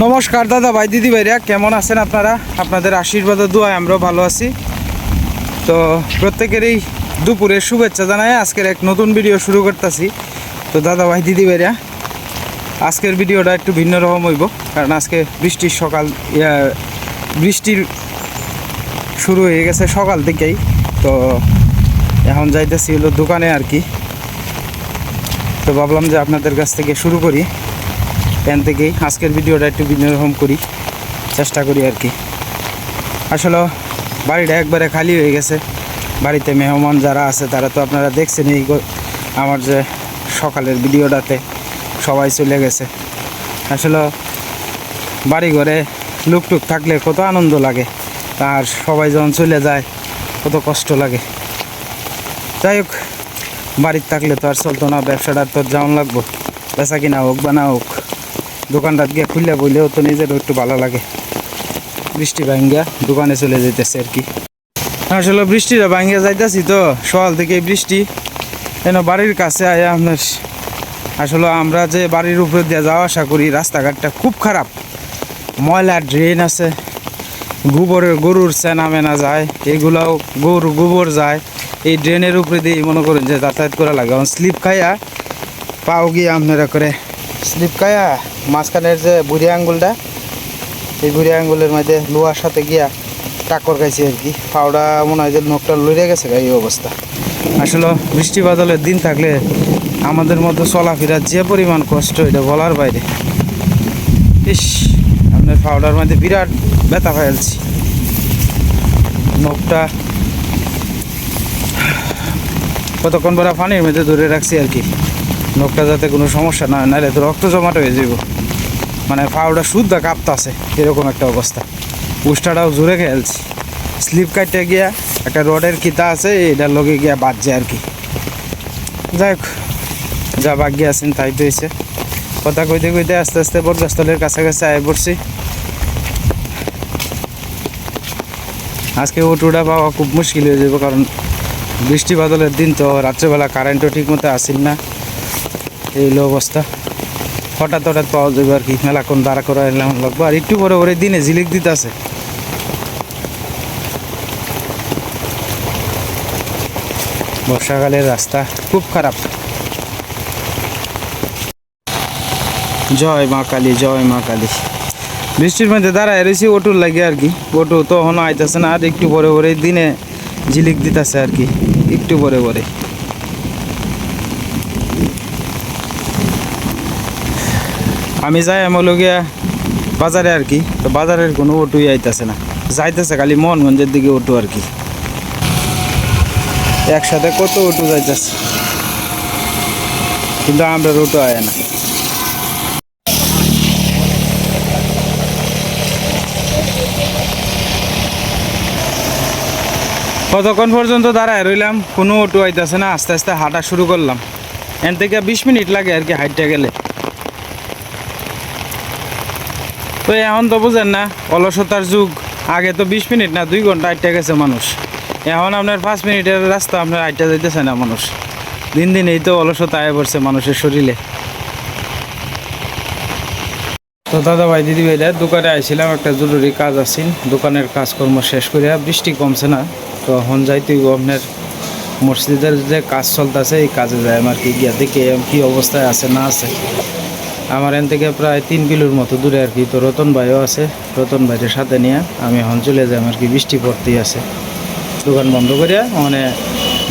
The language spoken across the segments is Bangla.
নমস্কার দাদা ভাই দিদি ভাইরা, কেমন আছেন আপনারা? আপনাদের আশীর্বাদ ও দোয়ায় আমরাও ভালো আছি। তো প্রত্যেকেরই দুপুরের শুভেচ্ছা জানাই আজকের এক নতুন ভিডিও শুরু করতেছি। তো দাদা ভাই দিদি ভাইরা, আজকের ভিডিওটা একটু ভিন্ন রকম হইব, কারণ আজকে বৃষ্টির শুরু হয়ে গেছে সকাল থেকেই। তো এখন যাইতেছি হলো দোকানে আর কি। তো ভাবলাম যে আপনাদের কাছ থেকে শুরু করি, এখান থেকেই আজকের ভিডিওটা একটু ভিন্ন রকম করি, চেষ্টা করি আর কি। আসলে বাড়িটা একবারে খালি হয়ে গেছে, বাড়িতে মেহমান যারা আছে তারা তো আপনারা দেখছেন এই আমার যে সকালের ভিডিওটাতে সবাই চলে গেছে। আসলে বাড়ি ঘরে লুকটুক থাকলে কত আনন্দ লাগে, আর সবাই যখন চলে যায় কত কষ্ট লাগে। যাই হোক, বাড়িতে থাকলে তো আর চলতো না, ব্যবসাটা তো যেমন লাগবো, বেচা কিনা হোক বা না হোক, দোকানটা গিয়ে খুললে বললেও তো নিজেরও একটু ভালো লাগে। বৃষ্টি ভাঙ্গিয়া দোকানে চলে যাইতেছে আর কি। আসলে বৃষ্টিটা ভাঙ্গিয়া যাইতেছি তো সকাল থেকে বৃষ্টি, কেন বাড়ির কাছে আয়া আপনার আসলে আমরা যে বাড়ির উপরে দিয়ে যাওয়া আসা করি, রাস্তাঘাটটা খুব খারাপ, ময়লা ড্রেন আছে, গরুর সেনা মেনা যায়, এগুলাও গরু গোবর যায় এই ড্রেনের উপরে দিয়ে, মনে করেন যে যাতায়াত করা লাগে। স্লিপ খাইয়া পাও গিয়ে আপনারা করে স্লিপ খাইয়া মাঝখানের যে বুড়ি আঙ্গুলটা, এই বুড়ি আঙ্গুলের মধ্যে লোহার সাথে গিয়া টাক্কর খাইছি আর কি। পাউডা মনে হয় যে নখটা লড়ে গেছে এই অবস্থা। আসলে বৃষ্টি বাদলের দিন থাকলে আমাদের মতো চলাফেরার যে পরিমাণ কষ্ট, এটা বলার বাইরে। ইস, আপনার পাউডার মধ্যে বিরাট ব্যথা ফেলছি, নখটা কতক্ষণ পরে পানির মধ্যে ধরে রাখছি আর কি, নখটা যাতে কোনো সমস্যা না হয়, নাহলে তো রক্ত জমাট হয়ে যাব। মানে পাউডা শুদ্ধ কাঁপতাছে, এরকম একটা অবস্থা। উষ্টাটাও জোরে খেলছি, স্লিপ কাটতে গিয়া একটা রডের কিতা আছে, এটার লগে গিয়া বাজছে আর কি। যাই হোক, যা ভাগ্যে আছেন তাই তো হয়েছে। কথা কইতে কইতে আস্তে আস্তে বরগাছতলের কাছাকাছি আয় পড়ছি। আজকে অটোটা পাওয়া খুব মুশকিল হয়ে যাবে, কারণ বৃষ্টি বাদলের দিন তো, রাত্রেবেলা কারেন্টও ঠিক মতো আসিল না, এই হলো অবস্থা। হঠাৎ পাওয়া যাবে আর কি, মেলাক্ষণ দাঁড়া করা এলাম লাগবো। আর একটু পরে পরে দিনে ঝিলিক দিতে আছে। বর্ষাকালের রাস্তা খুব খারাপ। জয় মা কালী, জয় মা কালী। বৃষ্টির মধ্যে দাঁড়ায় রয়েছি অটোর লাগে আর কি, অটো তো এখনো আইতেছে না, আর একটু পরে পরে দিনে ঝিলিক দিতেছে আর কি, একটু পরে পরে। আমি যাই আমলগিয়া বাজারে আর কি, তো বাজারের কোনো অটোই আইতেছে না, যাইতেছে খালি মোহনগঞ্জের দিকে অটো আর কি। একসাথে কত অটো যাইতেছে, কিন্তু আমরা অটো আয় না। কতক্ষণ পর্যন্ত দাঁড়ায় রইলাম, কোনো অটো আইতেছে না। আস্তে আস্তে হাঁটা শুরু করলাম, এন থেকে 20 মিনিট লাগে আর কি হাঁটতে গেলে। তো এখন তো বুঝেন না, অলসতার যুগ। আগে তো 20 মিনিট না 2 ঘন্টা হাঁটতে গেছে মানুষ, এখন আপনার 5 মিনিটের রাস্তা আপনার হাঁটতে যাইতেছে না মানুষ। দিন দিন এই তো অলসতা আয় পড়ছে মানুষের শরীরে। তো দাদা ভাই দিদি ভাইরা, দোকানে আইছিলাম, একটা জরুরি কাজ আছে, দোকানের কাজকর্ম শেষ করে, বৃষ্টি কমছে না, তো এখন যাইতেই আপনার মসজিদের যে কাজ চলতেছে এই কাজে যায় আমার কি, গিয়া দেখে কি অবস্থায় আছে না আছে। আমার এখান থেকে প্রায় 3 কিলোর মতো দূরে আর কি। তো রতন ভাইও আছে, রতন ভাইয়ের সাথে নিয়ে আমি এখন চলে যাই আর কি। বৃষ্টি পড়তেই আছে, দোকান বন্ধ করিয়া মানে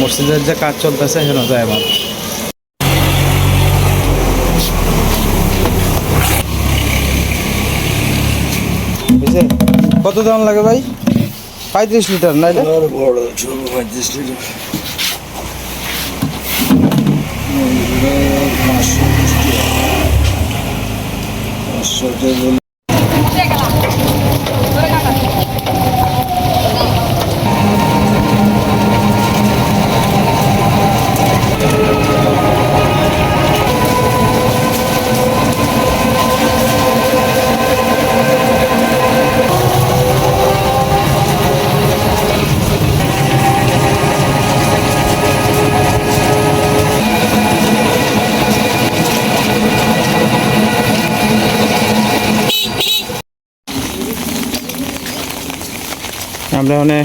মসজিদের যে কাজ চলতেছে সেখানে যায় আমার। বুঝছে কত দাম লাগে ভাই? 35 লিটার না? এটা বড় 35 লিটার। আমরা মানে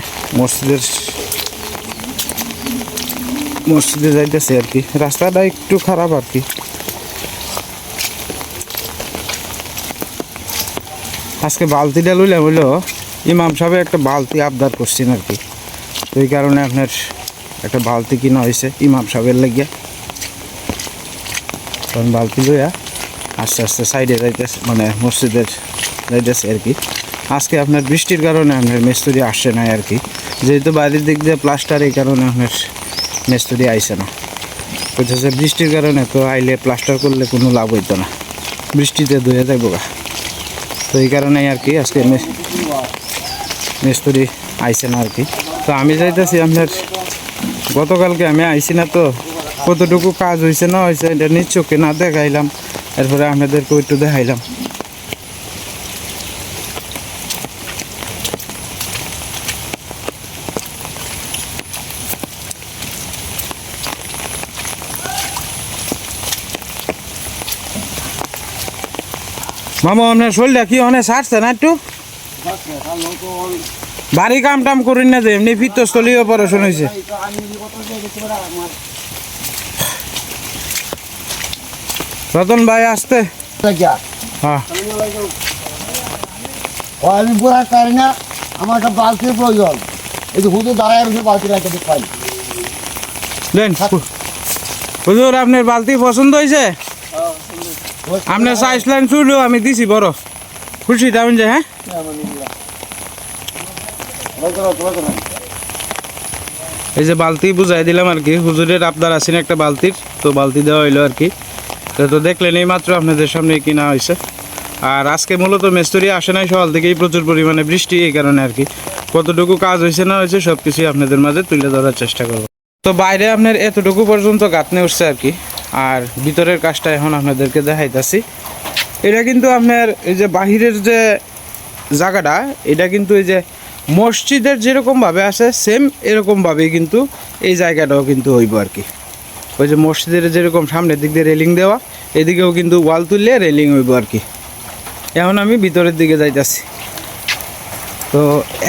মসজিদে যাইতেছি আর কি। রাস্তাটা একটু খারাপ আর কি। আজকে বালতিটা লইলাম হইলো ইমাম সাহেব একটা বালতি আবদার করছেন আর কি। তো এই কারণে আপনার একটা বালতি কিনা হয়েছে ইমাম সাহেবের লাগিয়া। কারণ বালতি লইয়া আস্তে আস্তে সাইডে যাইতেছে, মানে মসজিদের যাইতেছে আর কি। আজকে আপনার বৃষ্টির কারণে আপনার মিস্ত্রি আসছে না আর কি, যেহেতু বাইরের দিক দিয়ে প্লাস্টার, এই কারণে আপনার মিস্ত্রি আইসে না। বুঝতেছে বৃষ্টির কারণে তো আইলে প্লাস্টার করলে কোনো লাভ হইতো না, বৃষ্টিতে ধুয়ে যাইব গা। তো এই কারণেই আর কি আজকে মিস্ত্রি আইসে না আর কি। তো আমি যাইতেছি আপনার, গতকালকে আমি আইসি না, তো কতটুকু কাজ হয়েছে না হয়েছে এটা নিজ চোখে না দেখাইলাম, এরপরে আপনাদেরকে একটু দেখাইলাম। মামা আপনার শরীরটা কি অনেক সারছে না একটু? বাড়ি কাম টাম করেন না যে এমনি ফিরতস্থলী অপারেশন হয়েছে? রতন ভাই আসতে হ্যাঁ, আমি পুরা পারি না, আমার একটা বালতির প্রয়োজন। এই যে হুজুর দাঁড়ায় রয়েছে, বালতি রাখতে পাই। দেন হুজুর, আপনার বালতি পছন্দ হয়েছে? আপনার সাইজ লাইন শুরু আমি দিছি বড় খুশি তেমন যে। হ্যাঁ, এই যে বালতি বুঝাই দিলাম আর কি। হুজুরের আবদার আছেন একটা বালতির, তো বালতি দেওয়া হইলো আর কি। তো দেখলেন এই মাত্র আপনাদের সামনে কিনা হয়েছে। আর আজকে মূলত মিস্ত্রি আসে নাই, সকাল থেকেই প্রচুর পরিমাণে বৃষ্টি, এই কারণে আর কি। কতটুকু কাজ হয়েছে না হয়েছে সব কিছুই আপনাদের মাঝে তুলে ধরার চেষ্টা করব। তো বাইরে আপনার এতটুকু পর্যন্ত গাঁথনি উঠছে আর কি। আর ভিতরের কাজটা এখন আপনাদেরকে দেখাইতেছি। এটা কিন্তু আপনার এই যে বাহিরের যে জায়গাটা, এটা কিন্তু এই যে মসজিদের যেরকমভাবে আছে সেম এরকমভাবেই কিন্তু এই জায়গাটাও কিন্তু হইব আর কি। ওই যে মসজিদের যেরকম সামনের দিক দিয়ে রেলিং দেওয়া, এদিকেও কিন্তু ওয়াল তুললে রেলিং হইব আর কি। এখন আমি ভিতরের দিকে যাইতেছি। তো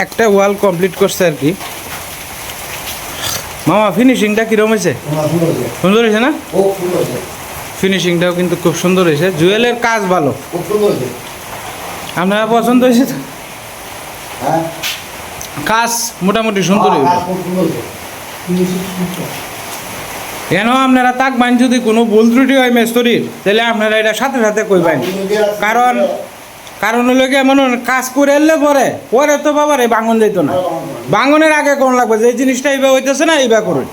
একটা ওয়াল কমপ্লিট করছে আর কি। মামা ফিনিশিংটা কীরকম হয়েছে? সুন্দর হয়েছে না? ফিনিশিংটাও কিন্তু খুব সুন্দর হয়েছে, জুয়েলের কাজ ভালো, আপনারা পছন্দ হয়েছে তো? কাজ মোটামুটি সুন্দর হয়েছে। কেন আপনারা তাকবেন, যদি কোনো ভুল ত্রুটি হয় মিস্ত্রির, তাহলে আপনারা এটা সাথে সাথে কইবেন। কারণ হলো কি, এমন কাজ করে এলে পরে তো বাবারে ভাঙন দিত না। ভাঙনের আগে কোন লাগবে যে এই জিনিসটা এইভাবে হইতেছে না, এইভাবে করুন।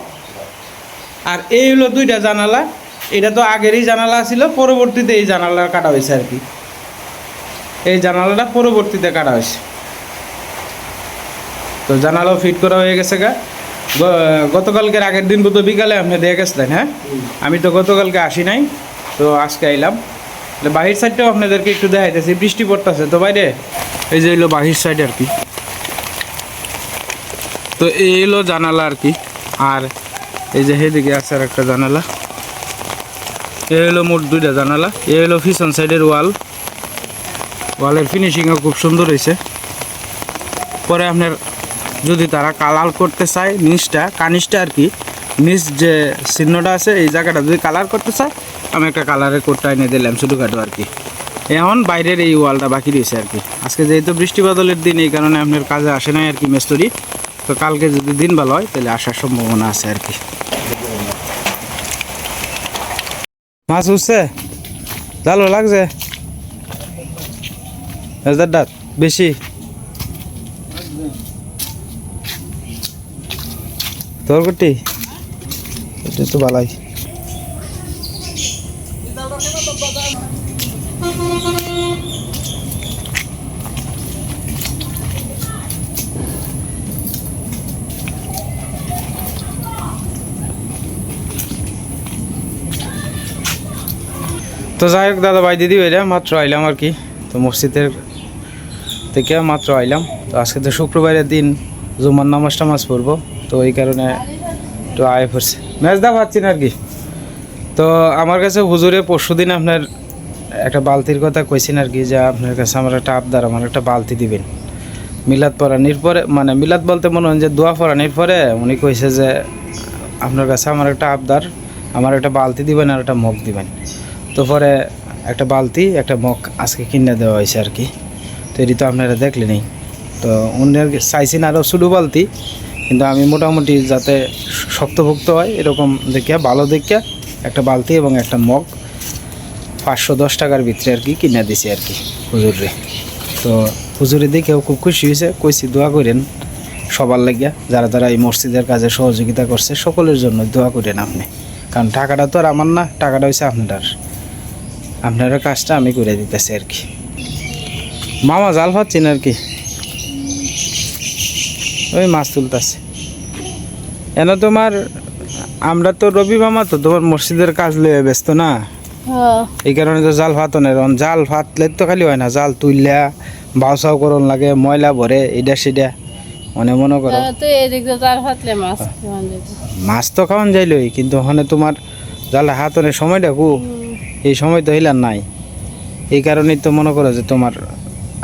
আর এই হলো দুইটা জানালা, এটা তো আগেরই জানালা ছিল, পরবর্তীতে এই জানালা কাটা হয়েছে আর কি। এই জানালাটা পরবর্তীতে কাটা হয়েছে। তো জানালাও ফিট করা হয়ে গেছে গা। গতকালকের আগের দিন তো বিকালে আপনি দিয়ে গেছিলেন। হ্যাঁ, আমি তো গতকালকে আসি নাই, তো আজকে আইলাম। বাহির সাইডটাও আপনাদেরকে একটু দেখাইতেছি। বৃষ্টি পড়তেছে তো বাইরে, এই যে হলো বাহির সাইড আর কি। তো এই হলো জানালা আর কি। আর এই যে সেদিকে আছে আর একটা জানালা। এই হলো মোট দুইটা জানালা। এই হলো পিছন সাইডের ওয়ালের ফিনিশিংও খুব সুন্দর হয়েছে। পরে আপনার যদি তারা কালার করতে চায় নিচটা, কানিসটা আর কি, নিচ যে চিহ্নটা আছে এই জায়গাটা যদি কালার করতে চায়, আমি একটা কালারের কোডটা এনে দিলাম ছোটোখাটো আর কি। এখন বাইরের এই ওয়ালটা বাকি রয়েছে আর কি। আজকে যেহেতু বৃষ্টি বাদলের দিন, এই কারণে আপনার কাজে আসে নাই আর কি মিস্ত্রি। তো কালকে যদি দিন ভালো হয় তাহলে আসার সম্ভাবনা আছে আর কি। মাছ উঠছে, ভালো লাগছে বেশি তোর কুটি, এটা তো ভালাই। তো যাই হোক দাদা ভাই দিদি ভাইরা মাত্র আইলাম আর কি। তো মসজিদের থেকে মাত্র আইলাম। তো আজকে তো শুক্রবারের দিন, জুমার নামাজ টামাজ পড়বো, তো এই কারণে একটু আয় পড়ছে, ম্যাচ দা পাচ্ছি না আর কি। তো আমার কাছে হুজুরে পরশু দিন আপনার একটা বালতির কথা কইছেন আর কি, যে আপনার কাছে আমার একটা আবদার, আমার একটা বালতি দিবেন। মিলাদ পড়ানির পরে মানে মিলাদ বলতে মনে হয় যে দোয়া পড়ানির পরে উনি কইছে যে আপনার কাছে আমার একটা আবদার, আমার একটা বালতি দিবেন আর একটা মগ দিবেন। তো পরে একটা বালতি একটা মগ আজকে কিনে দেওয়া হয়েছে আর কি। তো এটি তো আপনারা দেখলেনই। তো উনার চাইছেন আরও ছোটো বালতি, কিন্তু আমি মোটামুটি যাতে শক্তভুক্ত হয় এরকম দেখিয়া ভালো দেখিয়া একটা বালতি এবং একটা মগ 510 টাকার ভিতরে আর কি কিনে দিছি আর কি হুজুরে। তো হুজুরে দেখেও খুব খুশি হয়েছে, কইছি দোয়া করেন সবার লাগিয়া, যারা যারা এই মসজিদের কাজে সহযোগিতা করছে সকলের জন্য দোয়া করেন আপনি, কারণ টাকাটা তো আর আমার না, টাকাটা হয়েছে আপনার কাজটা আমি করে দিতেছি আর কি। মামা জাল পাচ্ছেন আর কি, ওই মাছ তুলতেছে এন। তোমার আমরা তো রবি মামা তো তোমার মসজিদের কাজ লয়ে ব্যস্ত না, এই কারণে তো জাল ফাতনের জাল ফাতলে তো খালি হয় না, জাল তুললা বাউসাও করন লাগে, ময়লা ভরে এটা সেটা মনে করো মাছ তো খাওয়ান যাইলই, কিন্তু ওখানে তোমার জাল হাতনের সময়টা এই সময় তো হইলার নাই, এই কারণেই তো মনে করো যে তোমার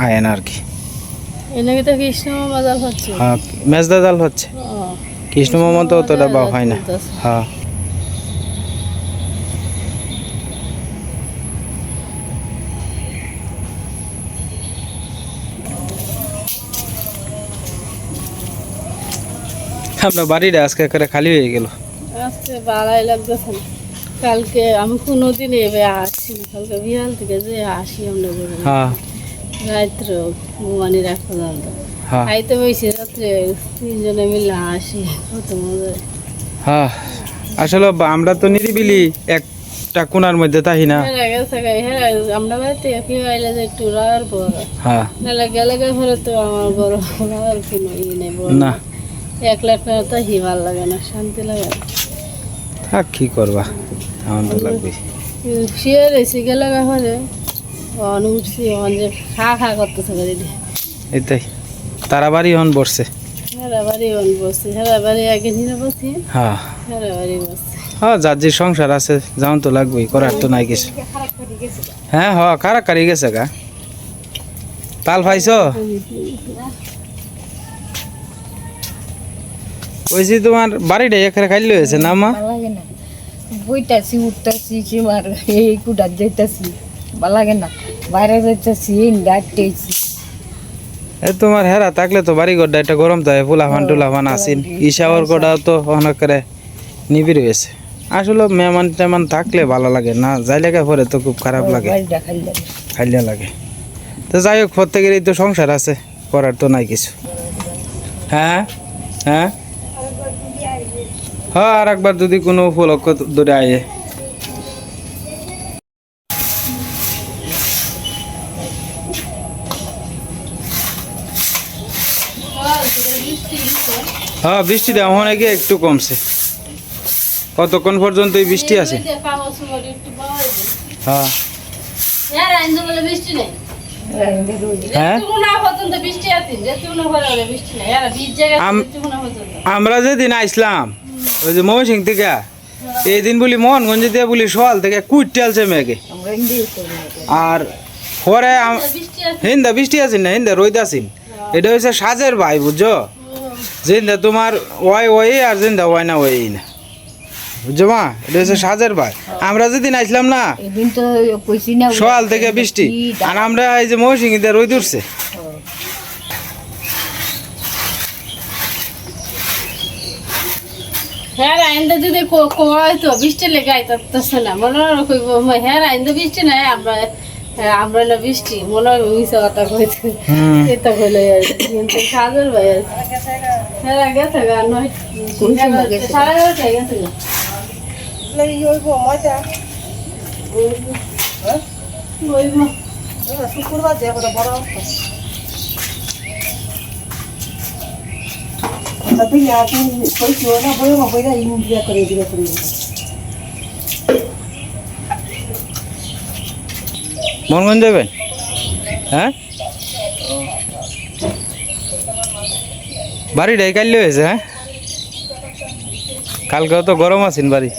আয় না আর কি। হ্যাঁ মেজদা জাল হচ্ছে, কৃষ্ণ মামা তো অতটা বা হয় না। হ্যাঁ আমরা বাড়িটা আজকে করে খালি হয়ে গেল। আজকে ভালোই লাগতেছে না, কালকে আমি কোনোদিন এবে আসি না, কালকে বিহাল থেকে যে আসি আমরা হ্যাঁ রাত্র ঘুমানি রাখতে জানতো হ্যাঁ খাইতে বসে রাত্রে 3 জনে মিলে আসি, কত মজা। হ্যাঁ আসলে আমরা তো নিরিবিলি একটা কোনার মধ্যে তাই না। হেরা গেছে হেরা আমরা বাড়িতে কি আইলে যে একটু রার পর হ্যাঁ নাহলে গেলে ঘরে তো আমার বড় রার কোনো নেই বড় না, একলা একলা তো হিমাল লাগে না, শান্তি লাগে না। থাক কি করবা, আমার তো লাগবে। শুয়ে রয়েছি গেলে ঘরে উঠছি যে খা করতেছে দিদি, এটাই তারা বাড়ি হন বসছে। হেরা বাড়ি বসছি, হেরা বাড়ি আগে নিয়ে বসি, হ্যাঁ হেরা বাড়ি বসছি। হ্যাঁ যার যে সংসার আছে যেমন তো লাগবেই, করার তো নাই কিছু। হ্যাঁ হ্যাঁ কারি গেছে গা, তাল পাইছো কইছি তোমার বাড়িটা এখানে খাইলে হয়েছে না মা? বইতাছি উঠতাছি সীমার এই কুটার যাইতাছি ভালো লাগে না, বাইরে যাইতাছি ডাকতেছি। তোমার হেরা থাকলে তো বাড়ি ঘরটা একটা গরম তো ফুলাফান টুলাফান আসিন, ইশাওয়ার কটাও তো অনেক করে নিবিড় হয়েছে। আসলে মেহমান টেমান থাকলে ভালো লাগে না, যাই লেগে পরে তো খুব খারাপ লাগে, খাইলে লাগে। তো যাই হোক প্রত্যেকেরই তো সংসার আছে, করার তো নাই কিছু। হ্যাঁ হ্যাঁ হ্যাঁ আর একবার যদি কোনো উপলক্ষ ধরে আয়ে। হ্যাঁ বৃষ্টিটা অনেকে একটু কমছে, কতক্ষণ পর্যন্ত এই বৃষ্টি আছে? হ্যাঁ হ্যাঁ আমরা যেদিন আসলাম ওই যে ময়মনসিং থেকে, এই দিন বলি মোহনগঞ্জ দিয়ে বলি সকাল থেকে কুইটালছে মেঘে, আর পরে হিন্দা বৃষ্টি আছেন না, হিন্দা রোদ আছেন। এটা হচ্ছে সাজের ভাই বুঝছো, জিন্দা তোমার ওয়াই ওয়াই আর জিন্দা ওয়াই না ওয়াই না, বুঝছো মা, এটা হচ্ছে সাজের ভাই। আমরা যেদিন আসলাম না সকাল থেকে বৃষ্টি, আর আমরা এই যে ময়মনসিং দিয়ে রোদ উঠছে। হ্যাঁ আইন্দা যদি কমাইতো বৃষ্টি লেগে আইতাছে না, মনে কইব হ্যাঁ আইন্দা বৃষ্টি নাই, আমরা না বৃষ্টি মনে হয় মিশা কথা কইতে এটা কইলে কিন্তু সাদের ভাই হ্যাঁ গেছে গা নয় সারা গেছে গেছে লাগি হইব মজা হইব শুক্রবার যে বড় বড় tapi ya aku koi na boy ma boy na india করে দিবে করে মোহনগঞ্জ যাবেন? হ্যাঁ বাড়িটাই কাইলে হয়েছে। হ্যাঁ কালকেও তো গরম আছেন বাড়ি।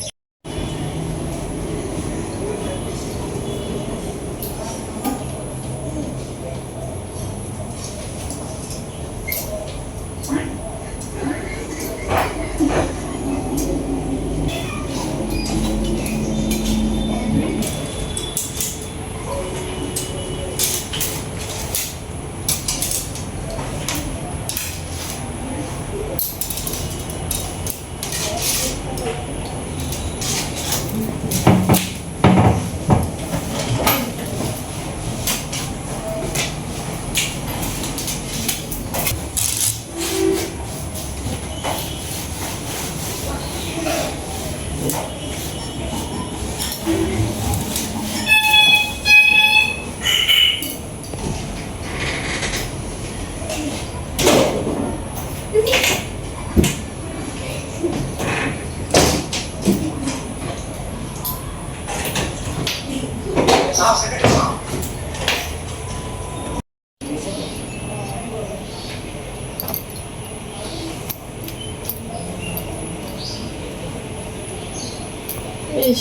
এই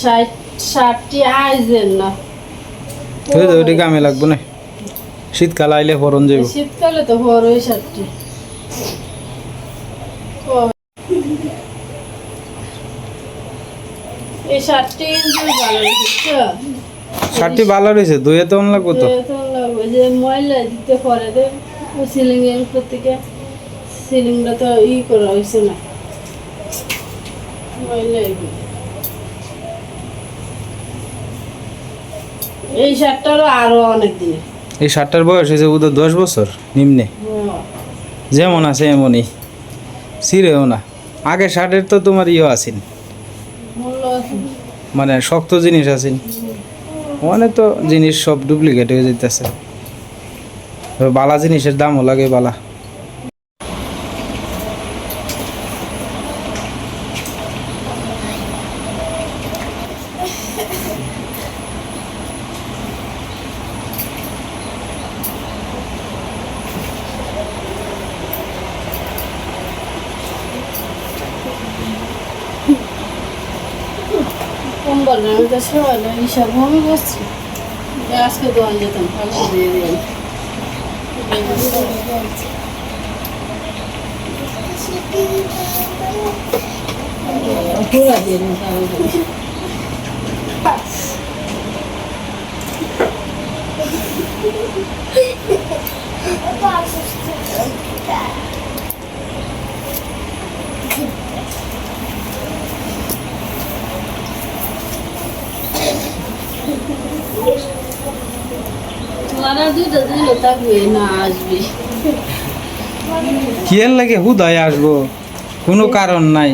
60টি আইজেন না তুই তো ওইটা কামে লাগবো না, শীতকাল আইলে ফরন যাইব। শীতকালে তো বড় ওই 60টি এই 60টি ভালো হচ্ছে। 60টি ভালো রয়েছে, দুয়ে তো লাগবো তো। যে ময়লা দিতে পরে দে সিলিং এর উপর থেকে, সিলিংটা তো করা হয়েছে না, ময়লা এই শার্টটারও আরো অনেক দিনে। এই 60টার বয়স হয়েছে বোধ 10 বছর নিম্নে, যেমন আছে এমনই, ছিঁড়েও না। আগে শার্টের তো তোমার আছেন, মানে শক্ত জিনিস আছেন, অনেক তো জিনিস সব ডুপ্লিকেট হয়ে যেতেছে। বালা জিনিসের দামও লাগে বালা। কম্বলের মধ্যে শোয়ালে হিসাব আমি বসছি, আজকে দোয়ান যেতাম ভালো দিয়ে দিলাম। পুরা দিয়ে দিন তোমারা দুইটা দিলে থাকবে না আসবে, কি এর লাগে হুদায় আসবো, কোনো কারণ নাই।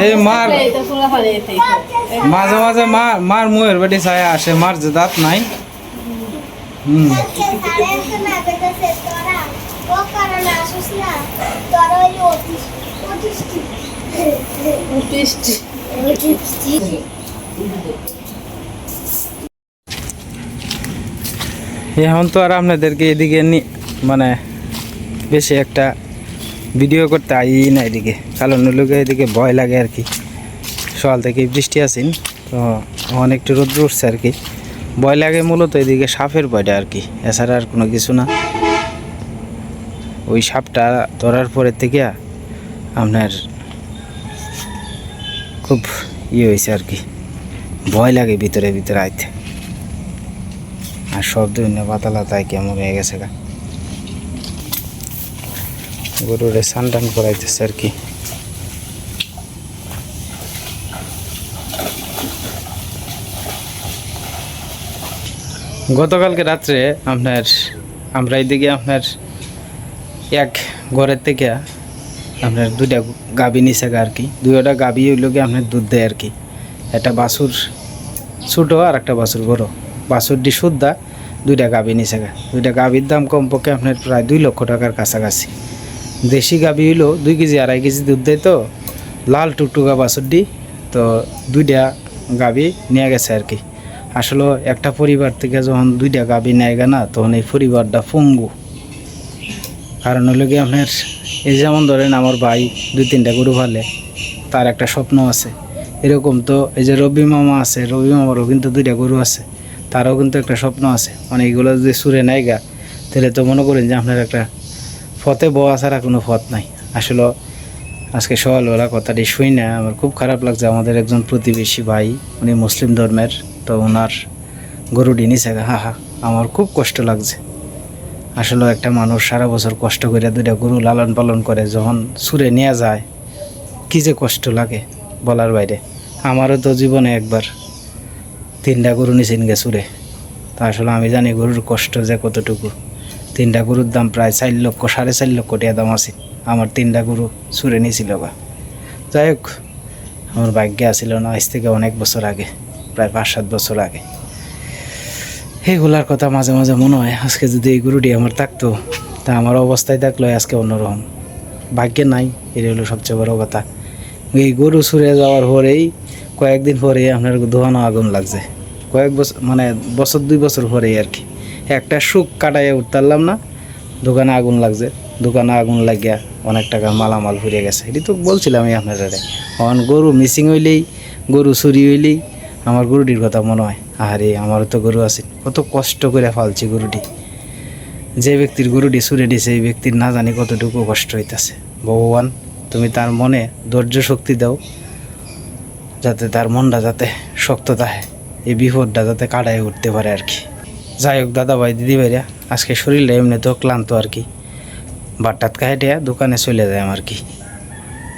এই মার মাঝে মাঝে মার মুয়ের বেটি ছায়া আসে, মার যে দাঁত নাই। এখন তো আর আপনাদেরকে এদিকে মানে বেশি একটা ভিডিও করতে আই না এদিকে, কারণ লোকে এদিকে ভয় লাগে আর কি। সকাল থেকে বৃষ্টি আছেন তো অনেকটা রোদ্র উঠছে আর কি, ভয় লাগে মূলত এদিকে সাপের ভয়টা আর কি, এছাড়া আর কোনো কিছু না। ওই সাপটা ধরার পরের থেকে আপনার খুব হয়েছে আর কি, ভয় লাগে ভিতরে ভিতরে আইতে। আর সব ধন্য পাতালাতায় কেমন হয়ে গেছে গা, গরুরে স্নান টান করাইতেছে আর কি। গতকালকে রাত্রে আমরা এইদিকে এক ঘরের থেকে দুইটা গাভী নিছে আর কি, দুইটা গাভী হইল কি দুধ দেয় আর কি। একটা বাছুর ছোটো আর একটা বাছুর বড়, বাছুরটি শুদ্ধা, দুইটা গাভী নিছে গা। দুইটা গাভীর দাম কমপক্ষে প্রায় 2 লক্ষ টাকার কাছাকাছি। দেশি গাভী হইলো 2 কেজি 2.5 কেজি দুধ দেয়, তো লাল টুকটুকা বাছুরটি, তো দুইটা গাভী নিয়ে গেছে আর কি। আসলে একটা পরিবার থেকে যখন দুইটা গাভী নেয় না, তখন এই পরিবারটা পঙ্গু। কারণ হলো কি এই যেমন ধরেন আমার ভাই 2-3টা গরু পালে, তার একটা স্বপ্ন আছে। এরকম তো এই যে রবি মামা আছে, রবি মামারও কিন্তু 2টা গরু আছে, তারও কিন্তু একটা স্বপ্ন আছে। মানে এইগুলো যদি সুরে নেয় গা, তাহলে তো মনে করেন যে একটা পথে বওয়া ছাড়া কোনো পথ নাই। আসলে আজকে সকালবেলা কথাটি শুই না, আমার খুব খারাপ লাগছে। আমাদের একজন প্রতিবেশী ভাই, উনি মুসলিম ধর্মের, তো ওনার গরুটি নিছে গা। আমার খুব কষ্ট লাগছে। আসলে একটা মানুষ সারা বছর কষ্ট করে 2টা গরু লালন পালন করে, যখন সুরে নিয়ে যায় কী যে কষ্ট লাগে বলার বাইরে। আমারও তো জীবনে একবার 3টা গরু নিছেন গে সুরে, তা আসলে আমি জানি গরুর কষ্ট যে কতটুকু। 3টা গরুর দাম প্রায় 4 লক্ষ 4.5 লক্ষ টাকা দাম আছে। আমার 3টা গরু সুরে নিয়েছিল গা। যাই হোক, আমার ভাগ্যে আসছিল না, আজ থেকে অনেক বছর আগে, প্রায় 5-7 বছর আগে। এইগুলার কথা মাঝে মাঝে মনে হয়, আজকে যদি এই গরুটি আমার থাকতো, তা আমার অবস্থায় থাকলো আজকে অন্যরকম। ভাগ্যে নাই, এটা হলো সবচেয়ে বড় কথা। এই গরু ছুড়ে যাওয়ার পরেই কয়েকদিন পরে আপনার দোকানও আগুন লাগছে। কয়েক বছর, মানে 2 বছর পরেই আর কি। একটা সুখ কাটাইয়া উঠতে পারলাম না, দোকানে আগুন লাগছে। দোকানে আগুন লাগিয়া অনেক টাকার মালামাল ফুরিয়ে গেছে। এটি তো বলছিলামই আপনারা। এখন গরু মিসিং হইলেই, গরু চুরি হইলেই আমার গরুটির কথা মনে হয়, আরে আমারও তো গরু আছে, কত কষ্ট করে ফালছি গরুটি। যে ব্যক্তির গরুটি চুরে দিছে এই ব্যক্তির না জানি কতটুকু কষ্ট হইতেছে। ভগবান তুমি তার মনে ধৈর্য শক্তি দাও, যাতে তার মনটা যাতে শক্ত থাকে, এই বিপদটা যাতে কাটায় উঠতে পারে আর কি। যাই হোক দাদা ভাই দিদি ভাইরা, আজকে শরীরটা এমনিতেও ক্লান্ত আর কি। বাট্টাত খাইটে দোকানে চলে যায় আর কি,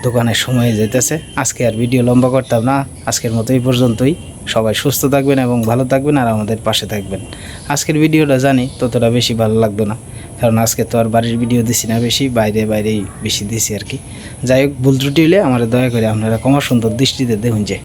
দোকানের সময় যেতেছে। আজকে আর ভিডিও লম্বা করতাম না, আজকের মতো এই পর্যন্তই। সবাই সুস্থ থাকবেন এবং ভালো থাকবেন আর আমাদের পাশে থাকবেন। আজকের ভিডিওটা জানি ততটা বেশি ভালো লাগতো না, কারণ আজকে তো আর বাড়ির ভিডিও দিছি না বেশি, বাইরেই বেশি দিছি আর কি। যাই হোক, ভুল ত্রুটি হলে আমার দয়া করে আপনারা ক্ষমা সুন্দর দৃষ্টিতে দেখুন যে